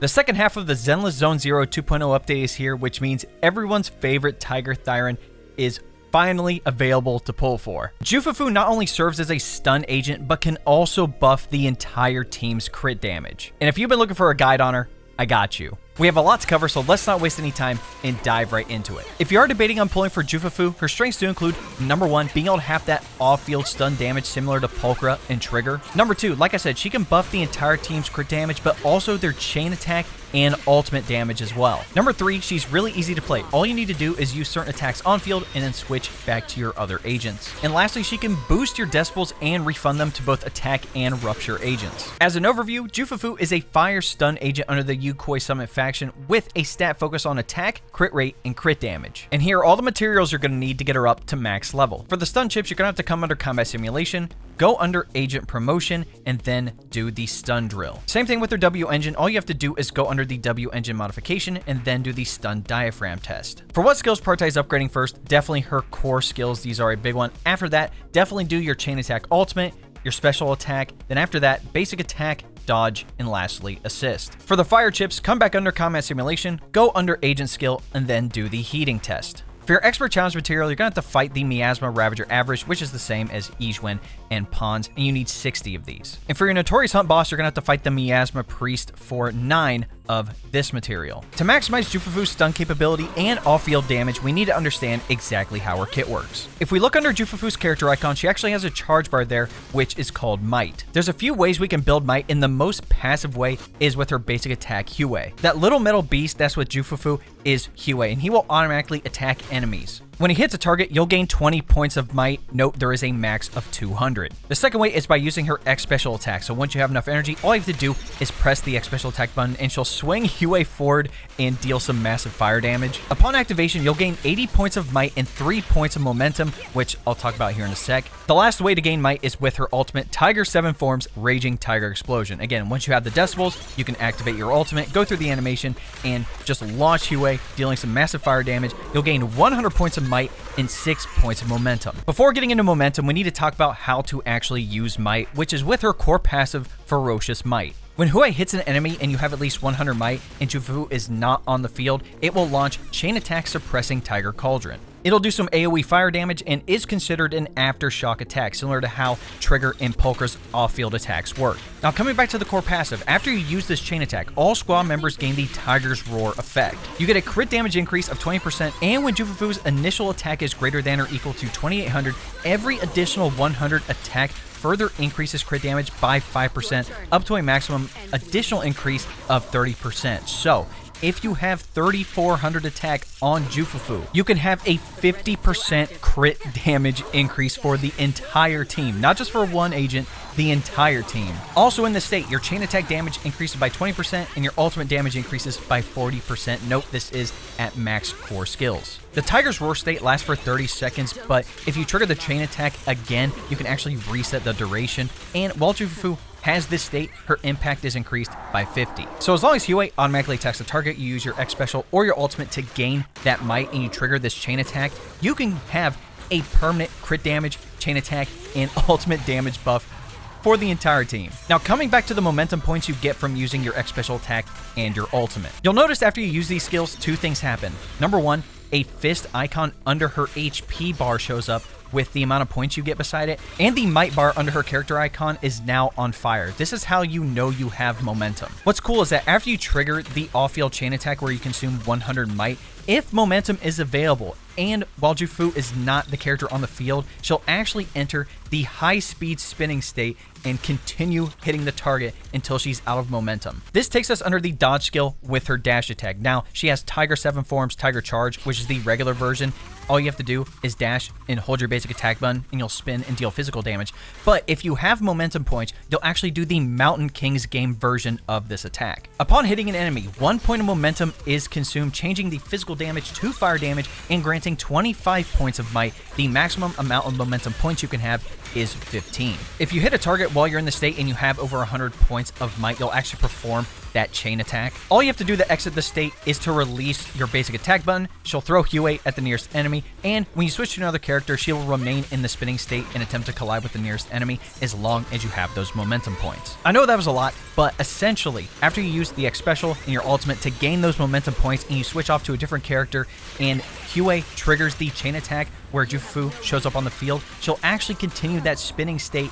The second half of the Zenless Zone Zero 2.0 update is here, which means everyone's favorite Tiger Thyron is finally available to pull for. Jufufu not only serves as a stun agent, but can also buff the entire team's crit damage. And if you've been looking for a guide on her, I got you. We have a lot to cover, so let's not waste any time and dive right into it. If you are debating on pulling for Jufufu, her strengths do include, number 1, being able to have that off-field stun damage similar to Pulchra and Trigger. Number 2, like I said, she can buff the entire team's crit damage, but also their chain attack and ultimate damage as well. Number 3, she's really easy to play. All you need to do is use certain attacks on field and then switch back to your other agents. And lastly, she can boost your Decibels and refund them to both attack and rupture agents. As an overview, Jufufu is a fire stun agent under the Yukoi Summit faction with a stat focus on attack, crit rate, and crit damage. And here are all the materials you're going to need to get her up to max level. For the stun chips, you're going to have to come under combat simulation, go under agent promotion, and then do the stun drill. Same thing with her W engine. All you have to do is go under the W engine modification and then do the stun diaphragm test. For what skills prioritize upgrading first, definitely her core skills. These are a big one. After that, definitely do your chain attack ultimate, your special attack, then after that, basic attack, dodge, and lastly, assist. For the fire chips, come back under combat simulation, go under agent skill, and then do the heating test. For your expert challenge material, you're going to have to fight the Miasma Ravager average, which is the same as Ijwen and Pons, and you need 60 of these. And for your Notorious Hunt boss, you're going to have to fight the Miasma Priest for 9 of this material. To maximize Jufufu's stun capability and off-field damage, we need to understand exactly how her kit works. If we look under Jufufu's character icon, she actually has a charge bar there, which is called Might. There's a few ways we can build Might, and the most passive way is with her basic attack, Hue. That little metal beast that's with Jufufu is Hue, and he will automatically attack enemies. When he hits a target, you'll gain 20 points of might. Note there is a max of 200. The second way is by using her X special attack. So once you have enough energy, all you have to do is press the X special attack button and she'll swing Hue forward and deal some massive fire damage. Upon activation, you'll gain 80 points of might and 3 points of momentum, which I'll talk about here in a sec. The last way to gain might is with her ultimate Tiger 7 Forms Raging Tiger Explosion. Again, once you have the Decibels, you can activate your ultimate, go through the animation, and just launch Hue, dealing some massive fire damage. You'll gain 100 points of might and 6 points of momentum. Before getting into momentum, we need to talk about how to actually use might, which is with her core passive, Ferocious Might. When Hue hits an enemy and you have at least 100 might and Jufufu is not on the field, it will launch Chain Attack Suppressing Tiger Cauldron. It'll do some AoE fire damage and is considered an aftershock attack, similar to how Trigger and Pulchra's off-field attacks work. Now coming back to the core passive, after you use this chain attack, all squad members gain the Tiger's Roar effect. You get a crit damage increase of 20%, and when Jufufu's initial attack is greater than or equal to 2800, every additional 100 attack further increases crit damage by 5%, up to a maximum additional increase of 30%. So, if you have 3400 attack on Jufufu, you can have a 50% crit damage increase for the entire team, not just for one agent, the entire team. Also in this state, your chain attack damage increases by 20% and your ultimate damage increases by 40%. Note this is at max core skills. The Tiger's Roar state lasts for 30 seconds, but if you trigger the chain attack again, you can actually reset the duration, and while Jufufu has this state, her impact is increased by 50. So as long as Hue automatically attacks the target, you use your X special or your ultimate to gain that might and you trigger this chain attack, you can have a permanent crit damage, chain attack, and ultimate damage buff for the entire team. Now coming back to the momentum points you get from using your X special attack and your ultimate. You'll notice after you use these skills, 2 things happen. Number 1, a fist icon under her HP bar shows up with the amount of points you get beside it, and the might bar under her character icon is now on fire. This is how you know you have momentum. What's cool is that after you trigger the off-field chain attack where you consume 100 might, if momentum is available, and while Jufufu is not the character on the field, she'll actually enter the high-speed spinning state and continue hitting the target until she's out of momentum. This takes us under the dodge skill with her dash attack. Now, she has Tiger 7 Forms Tiger Charge, which is the regular version. All you have to do is dash and hold your basic attack button and you'll spin and deal physical damage. But if you have momentum points, you'll actually do the Mountain King's Game version of this attack. Upon hitting an enemy, 1 point of momentum is consumed, changing the physical damage to fire damage and granting 25 points of might. The maximum amount of momentum points you can have is 15. If you hit a target while you're in the state and you have over 100 points of might, you'll actually perform that chain attack. All you have to do to exit the state is to release your basic attack button. She'll throw Huey at the nearest enemy, and when you switch to another character, she will remain in the spinning state and attempt to collide with the nearest enemy as long as you have those momentum points. I know that was a lot, but essentially, after you use the X special and your ultimate to gain those momentum points and you switch off to a different character and Huey triggers the chain attack where Jufufu shows up on the field, she'll actually continue that spinning state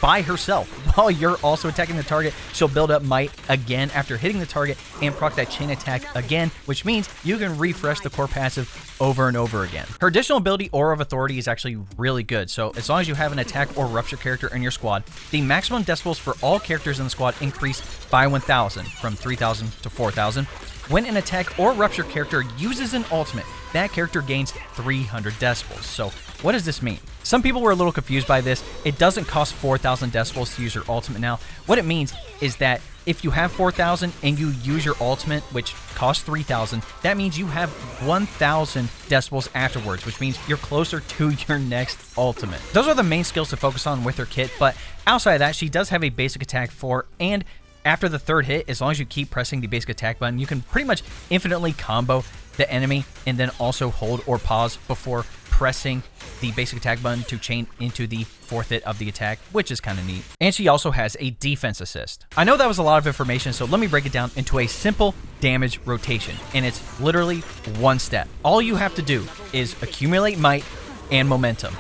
by herself while you're also attacking the target. She'll build up might again after hitting the target and proc that chain attack again, which means you can refresh the core passive over and over again. Her additional ability, Aura of Authority, is actually really good. So as long as you have an attack or rupture character in your squad, the maximum decibels for all characters in the squad increase by 1,000 from 3,000 to 4,000. When an attack or rupture character uses an ultimate, that character gains 300 decibels. So what does this mean? Some people were a little confused by this. It doesn't cost 4,000 decibels to use your ultimate now. What it means is that if you have 4,000 and you use your ultimate, which costs 3,000, that means you have 1,000 decibels afterwards, which means you're closer to your next ultimate. Those are the main skills to focus on with her kit, but outside of that, she does have a basic attack for, and after the third hit, as long as you keep pressing the basic attack button, you can pretty much infinitely combo the enemy and then also hold or pause before pressing the basic attack button to chain into the fourth hit of the attack, which is kind of neat. And she also has a defense assist. I know that was a lot of information, so let me break it down into a simple damage rotation, and it's literally one step. All you have to do is accumulate might and momentum.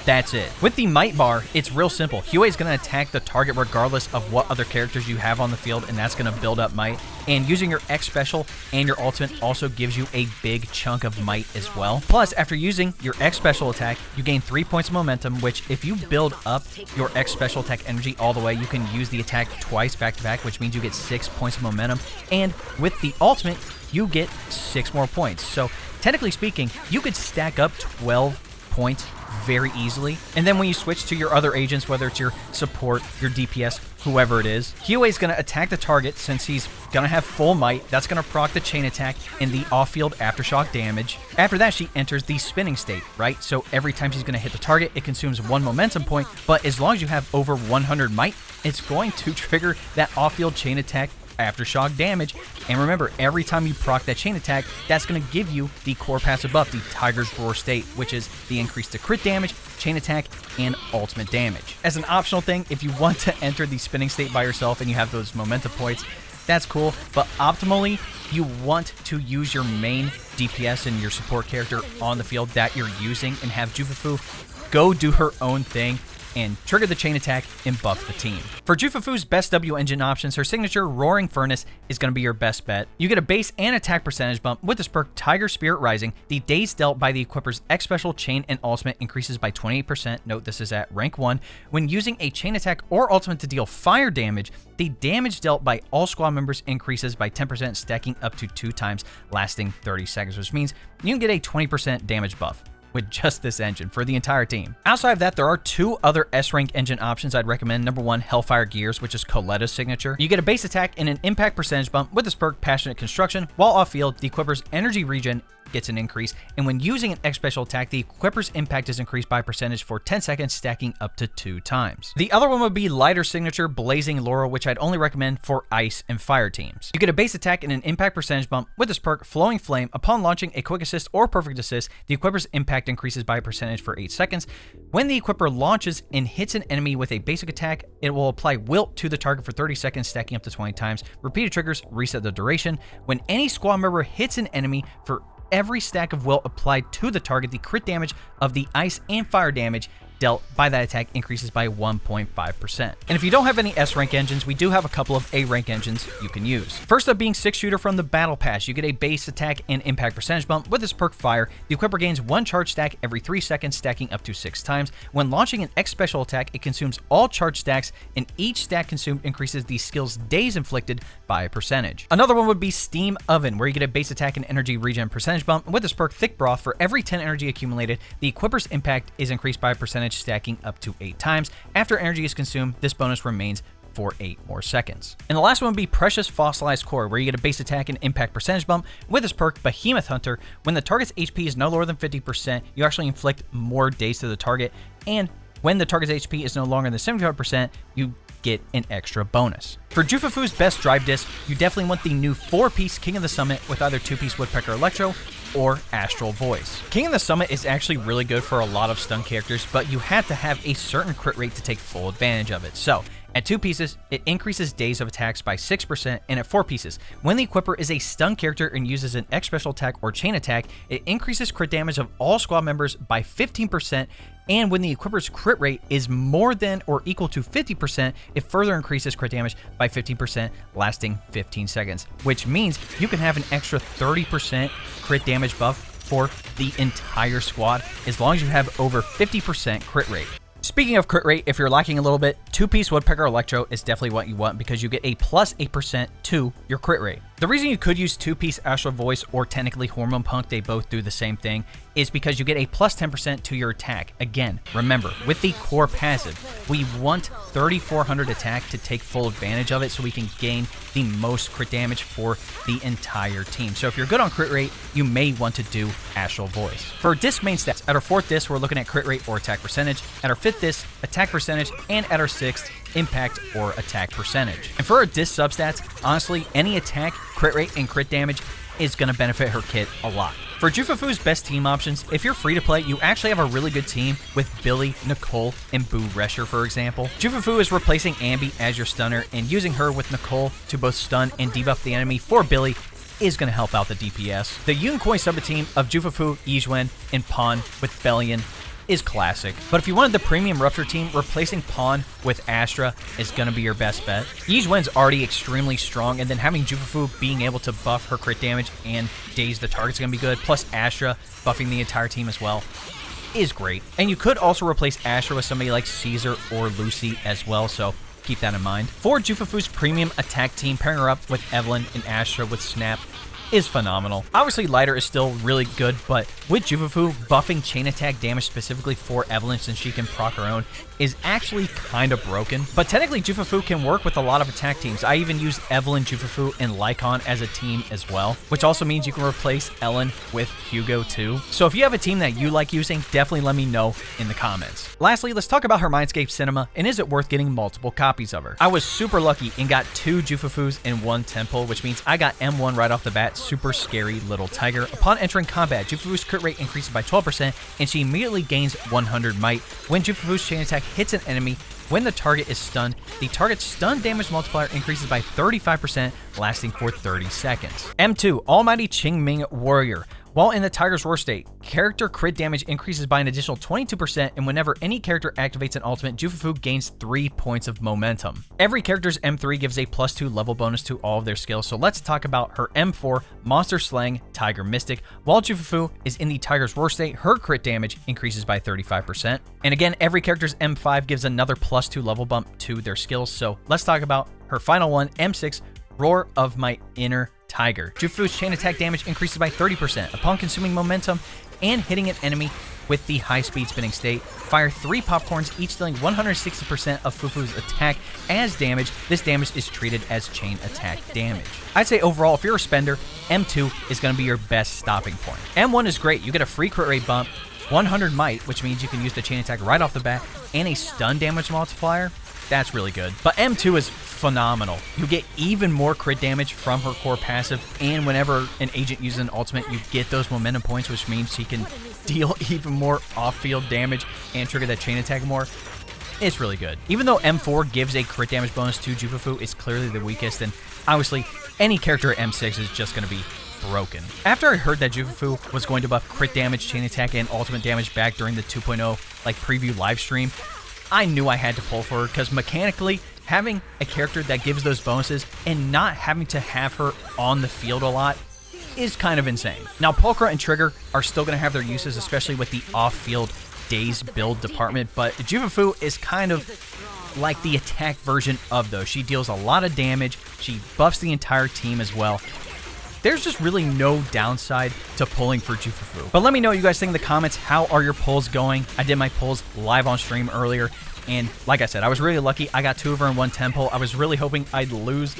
That's it. With the might bar, it's real simple. Huey's going to attack the target regardless of what other characters you have on the field, and that's going to build up might. And using your X special and your ultimate also gives you a big chunk of might as well. Plus, after using your X special attack, you gain 3 points of momentum, which if you build up your X special attack energy all the way, you can use the attack twice back to back, which means you get 6 points of momentum. And with the ultimate, you get 6 more points. So technically speaking, you could stack up 12 points very easily. And then when you switch to your other agents, whether it's your support, your DPS, whoever it is, Huey's going to attack the target since he's going to have full might. That's going to proc the chain attack and the off-field aftershock damage. After that, she enters the spinning state, right? So every time she's going to hit the target, it consumes 1 momentum point, but as long as you have over 100 might, it's going to trigger that off-field chain attack aftershock damage. And remember, every time you proc that chain attack, that's going to give you the core passive buff, the Tiger's Roar state, which is the increase to crit damage, chain attack, and ultimate damage. As an optional thing, if you want to enter the spinning state by yourself and you have those momentum points, that's cool, but optimally, you want to use your main DPS and your support character on the field that you're using and have Jufufu go do her own thing and trigger the chain attack and buff the team. For Jufufu's best W engine options, her signature Roaring Furnace is going to be your best bet. You get a base and attack percentage bump with this perk Tiger Spirit Rising. The days dealt by the equipper's X special, chain, and ultimate increases by 28%. Note this is at rank 1. When using a chain attack or ultimate to deal fire damage, the damage dealt by all squad members increases by 10%, stacking up to 2 times, lasting 30 seconds, which means you can get a 20% damage buff with just this engine for the entire team. Outside of that, there are 2 other S-rank engine options I'd recommend. Number 1, Hellfire Gears, which is Coletta's signature. You get a base attack and an impact percentage bump with this perk Passionate Construction. While off-field, the equipper's energy regen gets an increase, and when using an X special attack, the equipper's impact is increased by percentage for 10 seconds, stacking up to 2 times. The other one would be Lighter signature Blazing Laurel, which I'd only recommend for ice and fire teams. You get a base attack and an impact percentage bump with this perk Flowing Flame. Upon launching a quick assist or perfect assist, the equipper's impact increases by a percentage for 8 seconds. When the equipper launches and hits an enemy with a basic attack, it will apply Wilt to the target for 30 seconds, stacking up to 20 times. Repeated triggers reset the duration. When any squad member hits an enemy, for every stack of Wilt applied to the target, the crit damage of the ice and fire damage dealt by that attack increases by 1.5%. And if you don't have any S-rank engines, we do have a couple of A-rank engines you can use. First up being 6-shooter from the Battle Pass. You get a base attack and impact percentage bump with this perk Fire. The equipper gains 1 charge stack every 3 seconds, stacking up to 6 times. When launching an X special attack, it consumes all charge stacks, and each stack consumed increases the skill's days inflicted by a percentage. Another one would be Steam Oven, where you get a base attack and energy regen percentage bump with this perk Thick Broth. For every 10 energy accumulated, the equipper's impact is increased by a percentage, stacking up to 8 times. After energy is consumed, this bonus remains for 8 more seconds. And the last one would be Precious Fossilized Core, where you get a base attack and impact percentage bump with this perk Behemoth Hunter. When the target's HP is no lower than 50%, you actually inflict more days to the target, and When the target's HP is no longer than 75%, you get an extra bonus. For Jufufu's best drive disc, you definitely want the new 4-piece King of the Summit with either 2-piece Woodpecker Electro or Astral Voice. King of the Summit is actually really good for a lot of stun characters, but you have to have a certain crit rate to take full advantage of it. So, at 2 pieces, it increases days of attacks by 6%, and at 4 pieces, when the equipper is a stun character and uses an X special attack or chain attack, it increases crit damage of all squad members by 15%, and when the equipper's crit rate is more than or equal to 50%, it further increases crit damage by 15%, lasting 15 seconds, which means you can have an extra 30% crit damage buff for the entire squad, as long as you have over 50% crit rate. Speaking of crit rate, if you're lacking a little bit, 2-piece Woodpecker Electro is definitely what you want because you get a plus 8% to your crit rate. The reason you could use 2-piece Astral Voice or technically Hormone Punk, they both do the same thing, is because you get a plus 10% to your attack. Again, remember, with the core passive, we want 3400 attack to take full advantage of it so we can gain the most crit damage for the entire team. So if you're good on crit rate, you may want to do Astral Voice. For disc main stats, at our 4th disc, we're looking at crit rate or attack percentage, at our 5th disc, attack percentage, and at our 6th, impact or attack percentage. And for our disc substats, honestly, any attack, crit rate, and crit damage is going to benefit her kit a lot. For Jufufu's best team options, if you're free to play, you actually have a really good team with Billy, Nicole, and Boo Resher, for example. Jufufu is replacing Ambi as your stunner, and using her with Nicole to both stun and debuff the enemy for Billy is going to help out the DPS. The Yunkoi sub-team of Jufufu, Yizhuan, and Pawn with Bellion is classic. But if you wanted the premium Rupture team, replacing Pawn with Astra is going to be your best bet. Yizhuan's already extremely strong, and then having Jufufu being able to buff her crit damage and daze the target's going to be good, plus Astra buffing the entire team as well is great. And you could also replace Astra with somebody like Caesar or Lucy as well, so keep that in mind. For Jufufu's premium attack team, pairing her up with Evelyn and Astra with Snap is phenomenal. Obviously, Lighter is still really good, but with Jufufu, buffing chain attack damage specifically for Evelyn since she can proc her own is actually kind of broken. But technically, Jufufu can work with a lot of attack teams. I even use Evelyn, Jufufu, and Lycon as a team as well, which also means you can replace Ellen with Hugo too. So if you have a team that you like using, definitely let me know in the comments. Lastly, let's talk about her Mindscape Cinema, and is it worth getting multiple copies of her? I was super lucky and got 2 Jufufus and 1 Temple, which means I got M1 right off the bat, super scary little tiger. Upon entering combat, Jufufu's crit rate increases by 12%, and she immediately gains 100 might. When Jufufu's chain attack hits an enemy, when the target is stunned, the target's stun damage multiplier increases by 35%, lasting for 30 seconds. M2, Almighty Qingming Warrior. While in the Tiger's Roar state, character crit damage increases by an additional 22%, and whenever any character activates an ultimate, Jufufu gains 3 points of momentum. Every character's M3 gives a +2 level bonus to all of their skills, so let's talk about her M4, Monster Slaying Tiger Mystic. While Jufufu is in the Tiger's Roar state, her crit damage increases by 35%. And again, every character's M5 gives another +2 level bump to their skills, so let's talk about her final one, M6, Roar of My Inner Tiger. Jufufu's chain attack damage increases by 30% upon consuming momentum and hitting an enemy with the high-speed spinning state. Fire 3 popcorns, each dealing 160% of Fufu's attack as damage. This damage is treated as chain attack damage. I'd say overall, if you're a spender, M2 is going to be your best stopping point. M1 is great. You get a free crit rate bump, 100 might, which means you can use the chain attack right off the bat, and a stun damage multiplier. That's really good. But M2 is phenomenal. You get even more crit damage from her core passive, and whenever an agent uses an ultimate, you get those momentum points, which means she can deal even more off-field damage and trigger that chain attack more. It's really good. Even though M4 gives a crit damage bonus to Jufufu, it's clearly the weakest, and obviously any character at M6 is just going to be broken. After I heard that Jufufu was going to buff crit damage, chain attack, and ultimate damage back during the 2.0 preview live stream, I knew I had to pull for her, because mechanically, having a character that gives those bonuses and not having to have her on the field a lot is kind of insane. Now, Pulchra and Trigger are still going to have their uses, especially with the off-field daze build department, but Jufufu is kind of like the attack version of those. She deals a lot of damage, she buffs the entire team as well. There's just really no downside to pulling for Jufufu. But let me know what you guys think in the comments. How are your pulls going? I did my pulls live on stream earlier, and like I said, I was really lucky. I got 2 of her in 1 tempo. I was really hoping I'd lose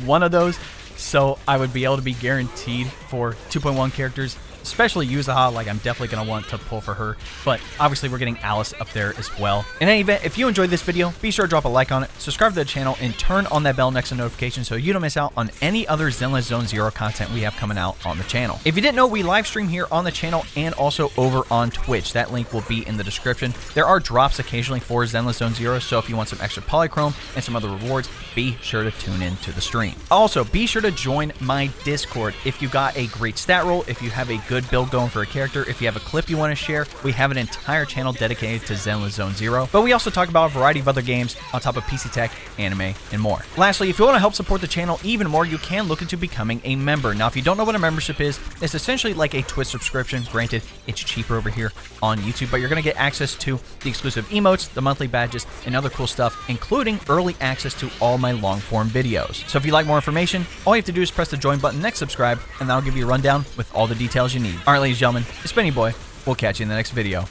one of those, so I would be able to be guaranteed for 2.1 characters especially Yuzaha. Like, I'm definitely going to want to pull for her, but obviously we're getting Alice up there as well. In any event, if you enjoyed this video, be sure to drop a like on it, subscribe to the channel, and turn on that bell next to notifications so you don't miss out on any other Zenless Zone Zero content we have coming out on the channel. If you didn't know, we live stream here on the channel and also over on Twitch. That link will be in the description. There are drops occasionally for Zenless Zone Zero, so if you want some extra polychrome and some other rewards, be sure to tune in to the stream. Also, be sure to join my Discord. If you got a great stat roll, if you have a good build going for a character, if you have a clip you want to share, we have an entire channel dedicated to Zenless Zone Zero. But we also talk about a variety of other games on top of PC tech, anime, and more. Lastly, if you want to help support the channel even more, you can look into becoming a member. Now, if you don't know what a membership is, it's essentially like a Twitch subscription. Granted, it's cheaper over here on YouTube, but you're going to get access to the exclusive emotes, the monthly badges, and other cool stuff, including early access to all my long-form videos. So if you'd like more information, all you have to do is press the join button next subscribe, and that'll give you a rundown with all the details you need. All right, ladies and gentlemen, it's been your boy. We'll catch you in the next video.